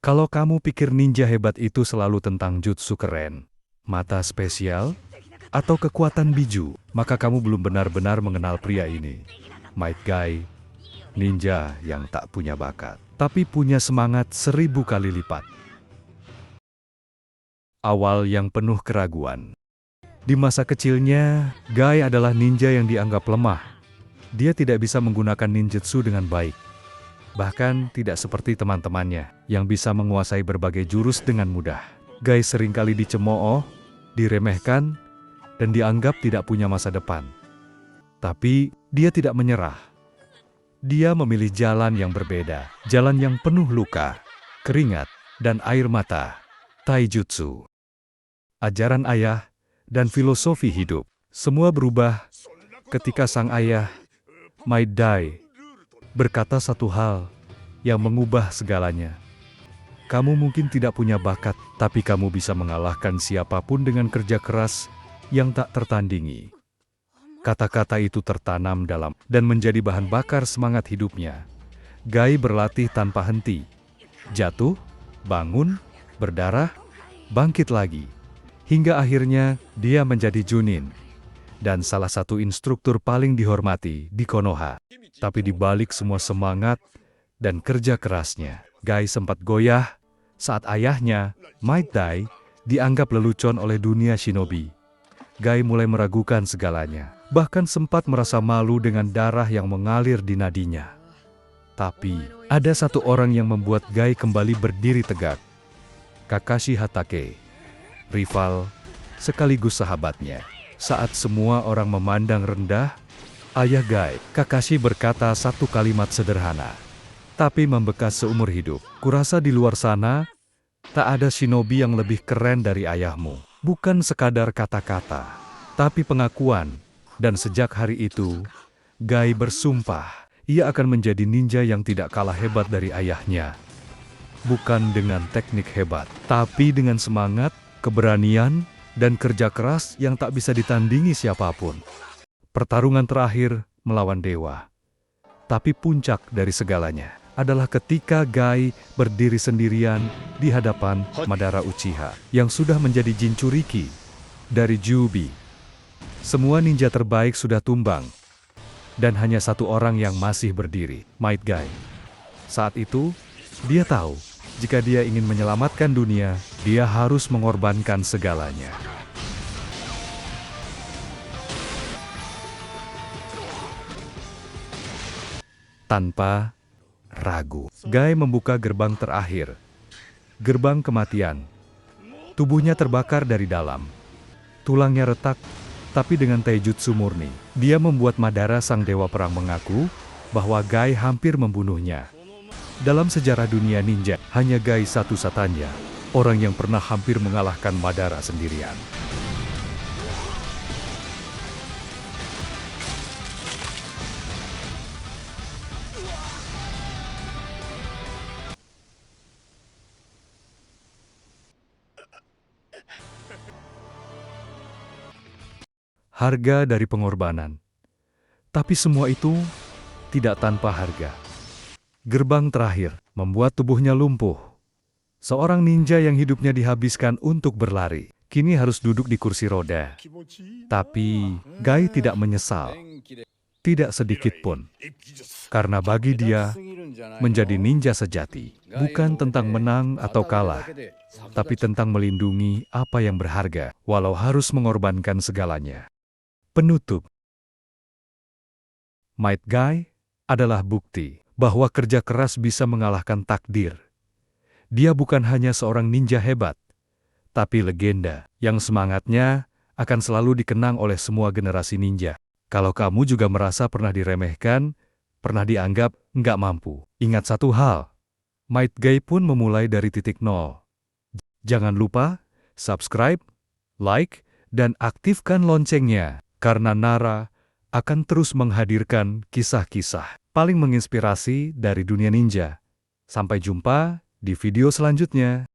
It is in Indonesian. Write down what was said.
Kalau kamu pikir ninja hebat itu selalu tentang jutsu keren, mata spesial, atau kekuatan biju, maka kamu belum benar-benar mengenal pria ini. Might Guy, ninja yang tak punya bakat, tapi punya semangat 1000 kali lipat. Awal yang penuh keraguan. Di masa kecilnya, Guy adalah ninja yang dianggap lemah. Dia tidak bisa menggunakan ninjutsu dengan baik. Bahkan tidak seperti teman-temannya yang bisa menguasai berbagai jurus dengan mudah. Guy seringkali dicemooh, diremehkan, dan dianggap tidak punya masa depan. Tapi dia tidak menyerah. Dia memilih jalan yang berbeda, jalan yang penuh luka, keringat, dan air mata. Taijutsu. Ajaran ayah dan filosofi hidup, semua berubah ketika sang ayah, Might Guy, berkata satu hal yang mengubah segalanya. Kamu mungkin tidak punya bakat, tapi kamu bisa mengalahkan siapapun dengan kerja keras yang tak tertandingi. Kata-kata itu tertanam dalam dan menjadi bahan bakar semangat hidupnya. Guy berlatih tanpa henti. Jatuh, bangun, berdarah, bangkit lagi. Hingga akhirnya dia menjadi Junin. Dan salah satu instruktur paling dihormati di Konoha. Tapi di balik semua semangat dan kerja kerasnya, Guy sempat goyah saat ayahnya, Might Guy, dianggap lelucon oleh dunia shinobi. Guy mulai meragukan segalanya, bahkan sempat merasa malu dengan darah yang mengalir di nadinya. Tapi, ada satu orang yang membuat Guy kembali berdiri tegak. Kakashi Hatake, rival sekaligus sahabatnya. Saat semua orang memandang rendah, ayah Guy, Kakashi berkata satu kalimat sederhana, tapi membekas seumur hidup. Kurasa di luar sana, tak ada shinobi yang lebih keren dari ayahmu. Bukan sekadar kata-kata, tapi pengakuan. Dan sejak hari itu, Guy bersumpah, ia akan menjadi ninja yang tidak kalah hebat dari ayahnya. Bukan dengan teknik hebat, tapi dengan semangat, keberanian, dan kerja keras yang tak bisa ditandingi siapapun. Pertarungan terakhir melawan dewa. Tapi puncak dari segalanya adalah ketika Guy berdiri sendirian di hadapan Madara Uchiha yang sudah menjadi Jinchuriki dari Jubi. Semua ninja terbaik sudah tumbang dan hanya satu orang yang masih berdiri, Might Guy. Saat itu, dia tahu jika dia ingin menyelamatkan dunia, dia harus mengorbankan segalanya. Tanpa ragu, Guy membuka gerbang terakhir. Gerbang kematian. Tubuhnya terbakar dari dalam. Tulangnya retak, tapi dengan taijutsu murni. Dia membuat Madara sang dewa perang mengaku bahwa Guy hampir membunuhnya. Dalam sejarah dunia ninja, hanya Guy satu-satunya orang yang pernah hampir mengalahkan Madara sendirian. Harga dari pengorbanan. Tapi semua itu tidak tanpa harga. Gerbang terakhir membuat tubuhnya lumpuh. Seorang ninja yang hidupnya dihabiskan untuk berlari, kini harus duduk di kursi roda. Tapi Guy tidak menyesal, tidak sedikit pun. Karena bagi dia, menjadi ninja sejati bukan tentang menang atau kalah, tapi tentang melindungi apa yang berharga, walau harus mengorbankan segalanya. Penutup. Might Guy adalah bukti bahwa kerja keras bisa mengalahkan takdir. Dia bukan hanya seorang ninja hebat, tapi legenda yang semangatnya akan selalu dikenang oleh semua generasi ninja. Kalau kamu juga merasa pernah diremehkan, pernah dianggap nggak mampu, ingat satu hal, Might Guy pun memulai dari titik nol. Jangan lupa subscribe, like, dan aktifkan loncengnya, karena Nara akan terus menghadirkan kisah-kisah paling menginspirasi dari dunia ninja. Sampai jumpa di video selanjutnya.